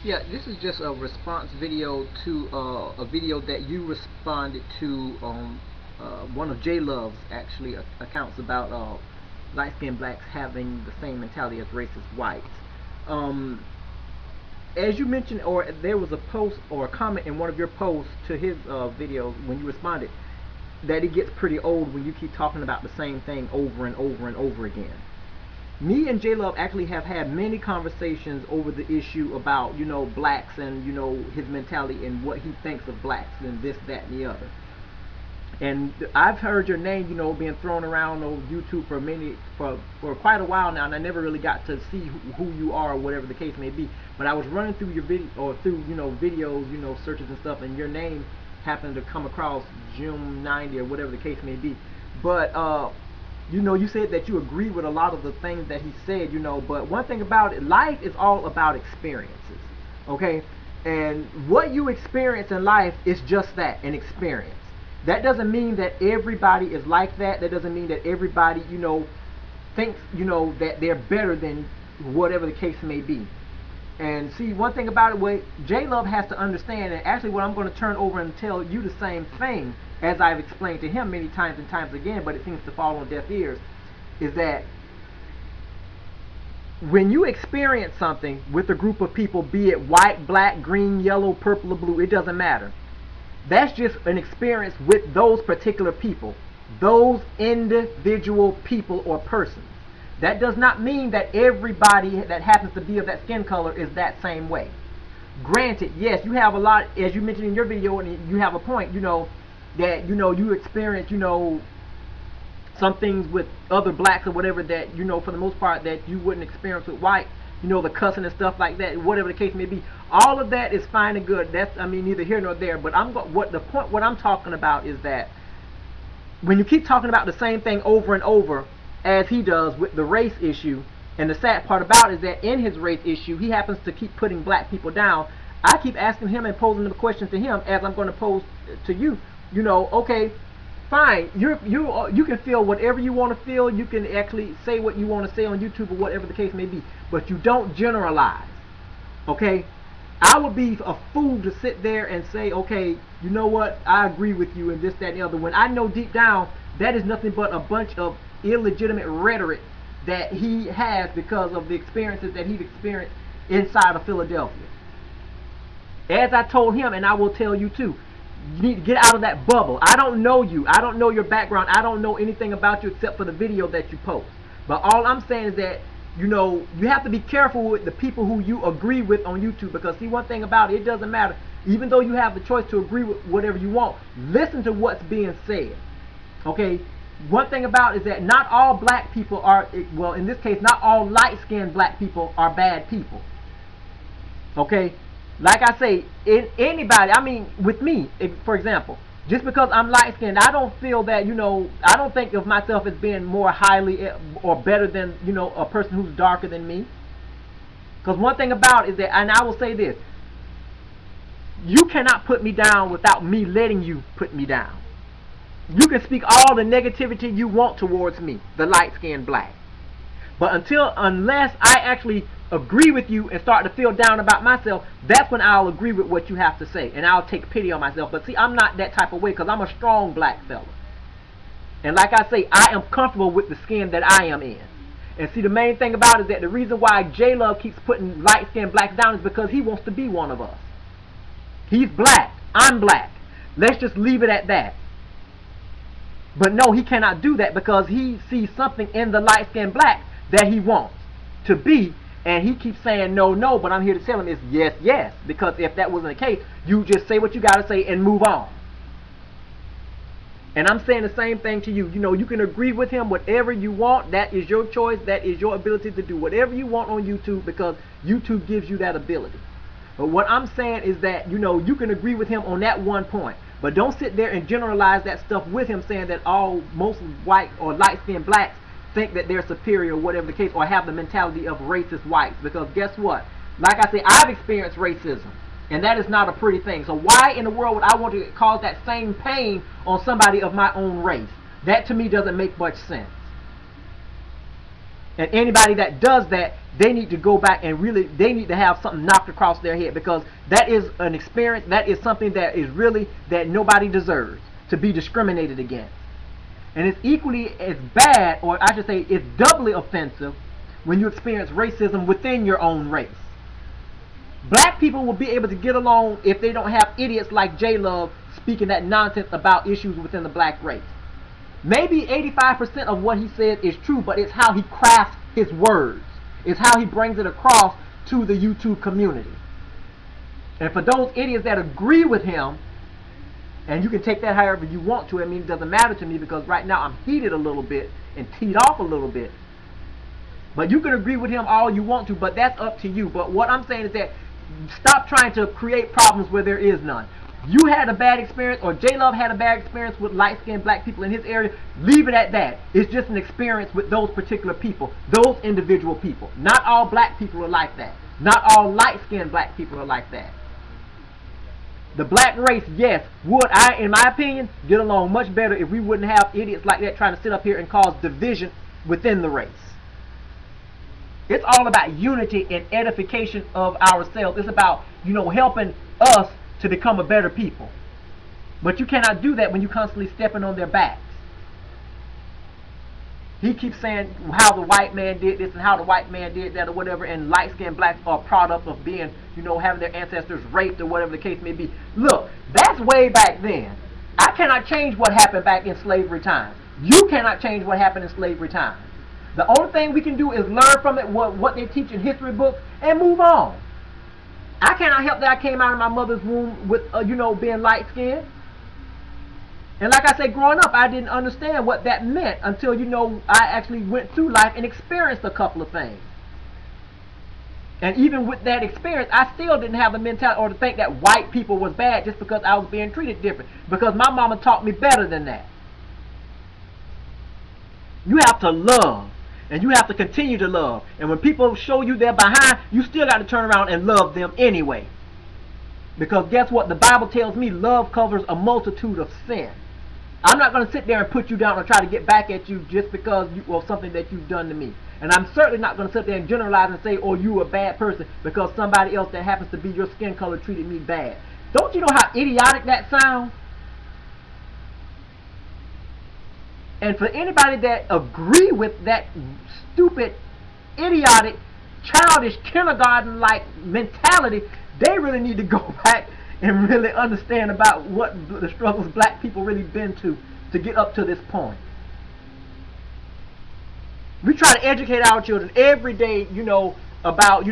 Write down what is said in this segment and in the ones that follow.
Yeah, this is just a response video to a video that you responded to on one of J Love's actually accounts about light-skinned blacks having the same mentality as racist whites. Um, as you mentioned, or there was a post or a comment in one of your posts to his videos when you responded that it gets pretty old when you keep talking about the same thing over and over and over again. Me and J Love actually have had many conversations over the issue about, blacks and, his mentality and what he thinks of blacks and this, that, and the other. And I've heard your name, being thrown around on YouTube for quite a while now, and I never really got to see who you are or whatever the case may be. But I was running through your video or through, videos, searches and stuff, and your name happened to come across June 90 or whatever the case may be. But you said that you agree with a lot of the things that he said, but one thing about it, life is all about experiences, okay? And what you experience in life is just that, an experience. That doesn't mean that everybody is like that. That doesn't mean that everybody, thinks, that they're better than whatever the case may be. And see, one thing about it, what J Love has to understand, and actually what I'm going to turn over and tell you the same thing as I've explained to him many times and times again, but it seems to fall on deaf ears, is that when you experience something with a group of people, be it white, black, green, yellow, purple, or blue, it doesn't matter. That's just an experience with those particular people, those individual people or persons. That does not mean that everybody that happens to be of that skin color is that same way. Granted, yes, you have a lot, as you mentioned in your video, and you have a point, that you experience, some things with other blacks or whatever that, for the most part, that you wouldn't experience with white, the cussing and stuff like that, whatever the case may be. All of that is fine and good. That's, neither here nor there. But what I'm talking about is that when you keep talking about the same thing over and over, as he does with the race issue, and the sad part about it is that in his race issue, he happens to keep putting black people down. I keep asking him and posing the questions to him as I'm going to pose to you. Okay, fine, you can feel whatever you want to feel. You can actually say what you want to say on YouTube or whatever the case may be, but you don't generalize. Okay, I would be a fool to sit there and say, okay, you know what, I agree with you and this, that, and the other, when I know deep down that is nothing but a bunch of illegitimate rhetoric that he has because of the experiences that he's experienced inside of Philadelphia. As I told him, and I will tell you too, you need to get out of that bubble. I don't know you. I don't know your background. I don't know anything about you except for the video that you post. But all I'm saying is that, you have to be careful with the people who you agree with on YouTube, because see, one thing about it, it doesn't matter. Even though you have the choice to agree with whatever you want, listen to what's being said. Okay? One thing about it is that not all black people are, well, in this case, not all light-skinned black people are bad people. Okay? Like I say, anybody, with me, for example, just because I'm light-skinned, I don't feel that, I don't think of myself as being more highly or better than, a person who's darker than me. Because one thing about it is that, and I will say this, you cannot put me down without me letting you put me down. You can speak all the negativity you want towards me, the light-skinned black. But unless I actually agree with you and start to feel down about myself, that's when I'll agree with what you have to say, and I'll take pity on myself. But see, I'm not that type of way, because I'm a strong black fella. And like I say, I am comfortable with the skin that I am in. And see, the main thing about it is that the reason why J Love keeps putting light-skinned blacks down is because he wants to be one of us. He's black. I'm black. Let's just leave it at that. But no, he cannot do that because he sees something in the light-skinned black that he wants to be, and he keeps saying no, no, but I'm here to tell him it's yes, yes, because if that wasn't the case, you just say what you got to say and move on. And I'm saying the same thing to you. You can agree with him whatever you want. That is your choice. That is your ability to do whatever you want on YouTube, because YouTube gives you that ability. But what I'm saying is that, you can agree with him on that one point. But don't sit there and generalize that stuff with him, saying that most white or light-skinned blacks think that they're superior or whatever the case, or have the mentality of racist whites. Because guess what? Like I say, I've experienced racism, and that is not a pretty thing. So why in the world would I want to cause that same pain on somebody of my own race? That to me doesn't make much sense. And anybody that does that, they need to go back and really, they need to have something knocked across their head, because that is an experience, that is something that is really, that nobody deserves to be discriminated against. And it's equally as bad, or I should say it's doubly offensive, when you experience racism within your own race. Black people will be able to get along if they don't have idiots like J-Love speaking that nonsense about issues within the black race. Maybe 85% of what he says is true, but it's how he crafts his words. It's how he brings it across to the YouTube community. And for those idiots that agree with him, and you can take that however you want to, I mean, it doesn't matter to me, because right now I'm heated a little bit and teed off a little bit. But you can agree with him all you want to, but that's up to you. But what I'm saying is that stop trying to create problems where there is none. You had a bad experience, or J-Love had a bad experience with light-skinned black people in his area, leave it at that. It's just an experience with those particular people, those individual people. Not all black people are like that. Not all light-skinned black people are like that. The black race, yes, would, in my opinion, get along much better if we wouldn't have idiots like that trying to sit up here and cause division within the race. It's all about unity and edification of ourselves. It's about, helping us to become a better people. But you cannot do that when you constantly stepping on their backs. He keeps saying how the white man did this and how the white man did that or whatever, and light-skinned blacks are a product of being, having their ancestors raped or whatever the case may be. Look, that's way back then. I cannot change what happened back in slavery times. You cannot change what happened in slavery times. The only thing we can do is learn from it, what they teach in history books, and move on. I cannot help that I came out of my mother's womb with, being light-skinned. And like I said, growing up, I didn't understand what that meant until, I actually went through life and experienced a couple of things. And even with that experience, I still didn't have the mentality or to think that white people was bad just because I was being treated different. Because my mama taught me better than that. You have to love. And you have to continue to love. And when people show you they're behind, you still got to turn around and love them anyway. Because guess what? The Bible tells me love covers a multitude of sin. I'm not going to sit there and put you down or try to get back at you just because of something that you've done to me. And I'm certainly not going to sit there and generalize and say, oh, you a bad person because somebody else that happens to be your skin color treated me bad. Don't you know how idiotic that sounds? And for anybody that agree with that stupid, idiotic, childish, kindergarten-like mentality, they really need to go back and really understand about what the struggles black people really been to get up to this point. We try to educate our children every day, about,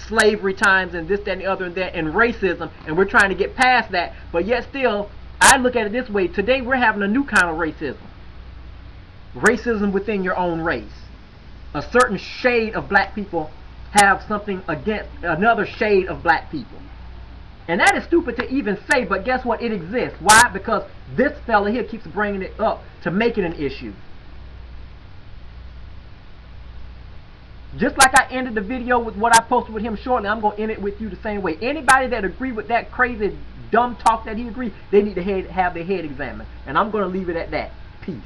slavery times and this, that, and the other and that, and racism, and we're trying to get past that. But yet still, I look at it this way. Today we're having a new kind of racism. Racism within your own race. A certain shade of black people have something against another shade of black people. And that is stupid to even say, but guess what? It exists. Why? Because this fella here keeps bringing it up to make it an issue. Just like I ended the video with what I posted with him shortly, I'm going to end it with you the same way. Anybody that agree with that crazy, dumb talk that he agreed, they need to have their head examined. And I'm going to leave it at that. Peace.